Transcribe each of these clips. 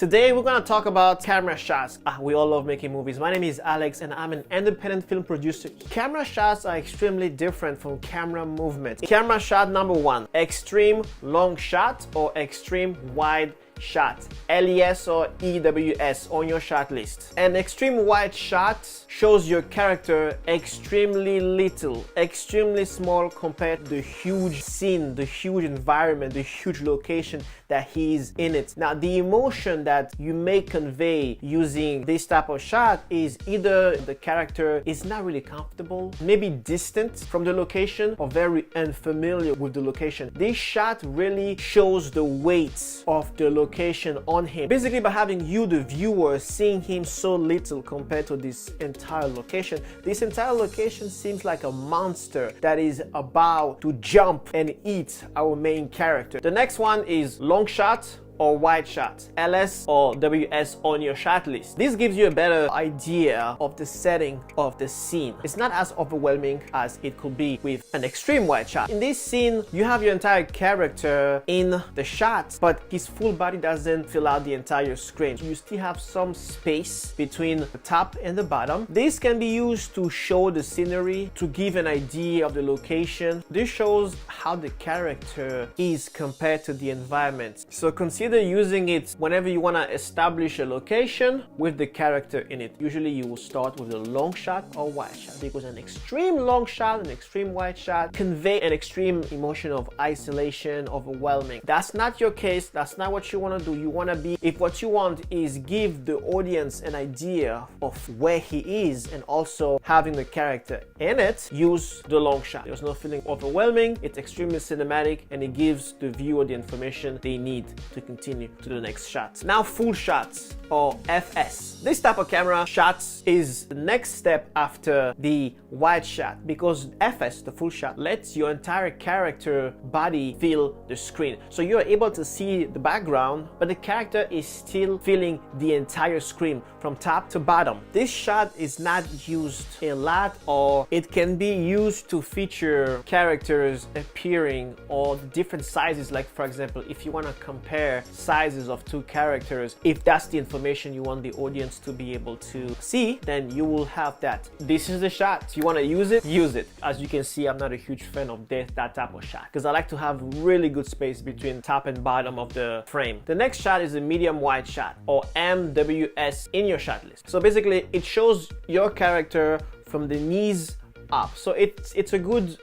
Today we're gonna talk about camera shots. We all love making movies. My name is Alex and I'm an independent film producer. Camera shots are extremely different from camera movement. Camera shot number one, extreme long shot or extreme wide shot, LES or EWS on your shot list. An extreme wide shot shows your character extremely little, extremely small compared to the huge scene, the huge environment, the huge location that he's in it. Now, the emotion that you may convey using this type of shot is either the character is not really comfortable, maybe distant from the location, or very unfamiliar with the location. This shot really shows the weight of the location on him. Basically, by having you, the viewer, seeing him so little compared to this entire location, this entire location seems like a monster that is about to jump and eat our main character. The next one is long shot or wide shot, LS or WS on your shot list. This gives you a better idea of the setting of the scene. It's not as overwhelming as it could be with an extreme wide shot. In this scene, you have your entire character in the shot, but his full body doesn't fill out the entire screen. You still have some space between the top and the bottom. This can be used to show the scenery, to give an idea of the location. This shows how the character is compared to the environment. So consider using it whenever you want to establish a location with the character in it. Usually you will start with a long shot or wide shot, because an extreme long shot and extreme wide shot convey an extreme emotion of isolation, overwhelming. That's not your case. That's not what you want to do. You want to be, if what you want is give the audience an idea of where he is and also having the character in it, use the long shot. There's no feeling overwhelming. It's extremely cinematic and it gives the viewer the information they need to continue to the next shot. Now, full shots or FS. This type of camera shots is the next step after the wide shot, because FS, the full shot, lets your entire character body fill the screen. So you're able to see the background, but the character is still filling the entire screen from top to bottom. This shot is not used a lot, or it can be used to feature characters appearing or different sizes. Like, for example, if you want to compare sizes of two characters, if that's the information you want the audience to be able to see, then you will have that. This is the shot. If you want to use it, use it. As you can see, I'm not a huge fan of that type of shot, because I like to have really good space between top and bottom of the frame. The next shot is a medium wide shot or MWS in your shot list. So basically, it shows your character from the knees up. So it's a good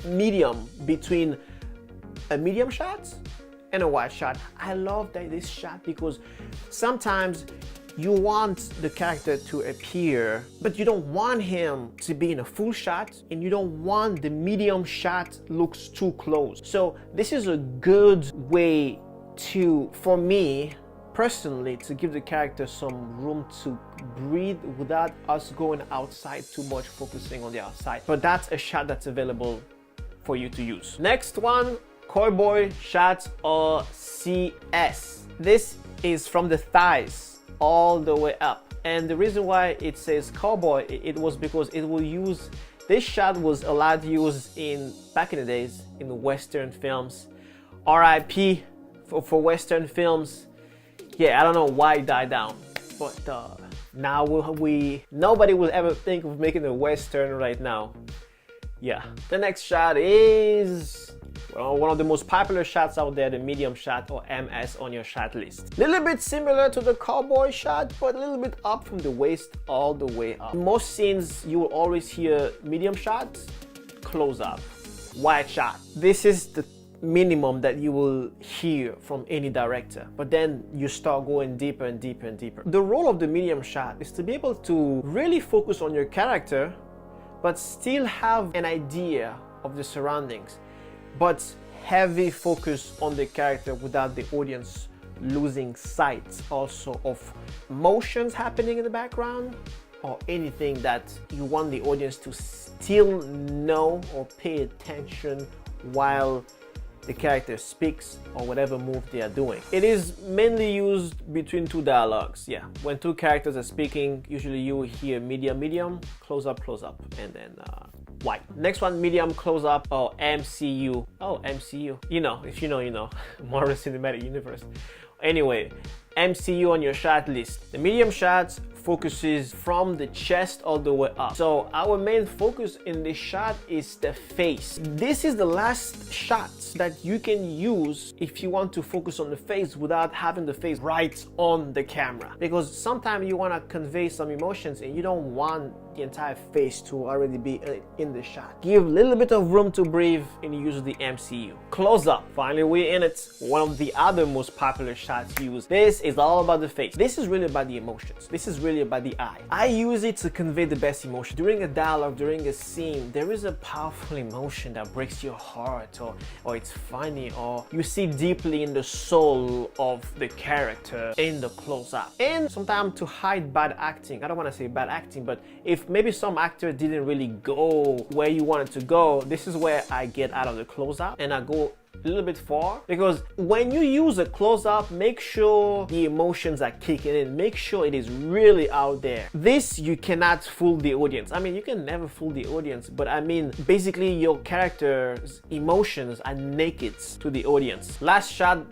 medium between a medium shot and a wide shot. I love this shot because sometimes you want the character to appear, but you don't want him to be in a full shot, and you don't want the medium shot looks too close. So this is a good way to, for me personally, to give the character some room to breathe without us going outside too much, focusing on the outside. But that's a shot that's available for you to use. Next one, cowboy shots or CS. This is from the thighs all the way up, and the reason why it says cowboy, it was because it will use, this shot was allowed to use in back in the days in the Western films. RIP for Western films. Yeah, I don't know why it died down, but now nobody will ever think of making a Western right now. Yeah, the next shot is one of the most popular shots out there, the medium shot or MS on your shot list. A little bit similar to the cowboy shot, but a little bit up from the waist all the way up. In most scenes, you will always hear medium shot, close up, wide shot. This is the minimum that you will hear from any director, but then you start going deeper and deeper and deeper. The role of the medium shot is to be able to really focus on your character, but still have an idea of the surroundings, but heavy focus on the character without the audience losing sight also of motions happening in the background or anything that you want the audience to still know or pay attention while the character speaks or whatever move they are doing. It is mainly used between two dialogues. Yeah, when two characters are speaking, usually you will hear medium, close up, and then wide. Next one, medium close up or MCU. Oh, MCU. You know, if you know, you know. Marvel Cinematic Universe. Anyway, MCU on your shot list. The medium shots focuses from the chest all the way up. So our main focus in this shot is the face. This is the last shot that you can use if you want to focus on the face without having the face right on the camera. Because sometimes you want to convey some emotions and you don't want the entire face to already be in the shot. Give a little bit of room to breathe and use the MCU. Close up. Finally, we're in it. One of the other most popular shots used. This is all about the face. This is really about the emotions. This is really about the eye. I use it to convey the best emotion. During a dialogue, during a scene, there is a powerful emotion that breaks your heart, or it's funny, or you see deeply in the soul of the character in the close-up. And sometimes to hide bad acting, I don't want to say bad acting, but if maybe some actor didn't really go where you wanted to go, this is where I get out of the close-up and I go a little bit far. Because when you use a close-up, make sure the emotions are kicking in, make sure it is really out there. This you cannot fool the audience. I mean, you can never fool the audience, but I mean basically your character's emotions are naked to the audience. Last shot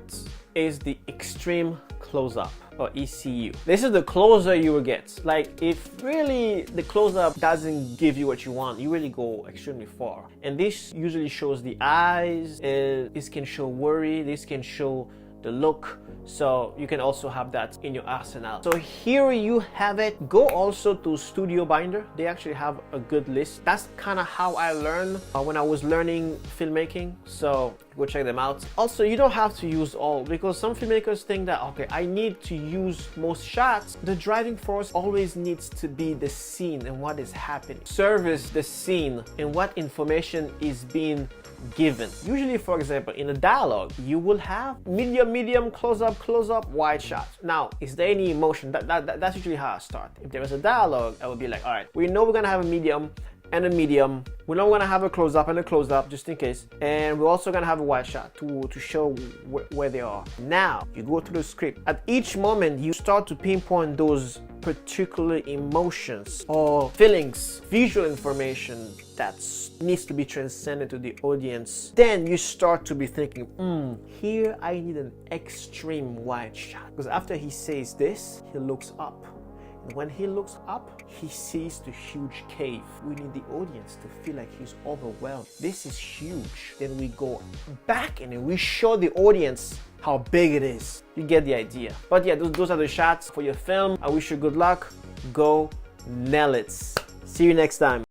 is the extreme close-up, or ECU. This is the closer you will get. Like, if really the close-up doesn't give you what you want, you really go extremely far. And this usually shows the eyes, and this can show worry, this can show the look. So you can also have that in your arsenal. So here you have it. Go also to Studio Binder. They actually have a good list. That's kind of how I learned when I was learning filmmaking. So go check them out. Also, you don't have to use all, because some filmmakers think that, okay, I need to use most shots. The driving force always needs to be the scene and what is happening. Service the scene and what information is being given. Usually, for example, in a dialogue, you will have medium, close up, wide shot. Now, is there any emotion? That's usually how I start. If there is a dialogue, I will be like, all right, we know we're gonna have a medium and a medium. We know we're gonna have a close up and a close up, just in case. And we're also gonna have a wide shot to show where they are. Now, you go to the script. At each moment, you start to pinpoint those particular emotions or feelings, visual information that needs to be transcended to the audience. Then you start to be thinking, here I need an extreme wide shot. Because after he says this, he looks up. And when he looks up, he sees the huge cave. We need the audience to feel like he's overwhelmed. This is huge. Then we go back and then we show the audience how big it is. You get the idea. But yeah, those are the shots for your film. I wish you good luck. Go nail it. See you next time.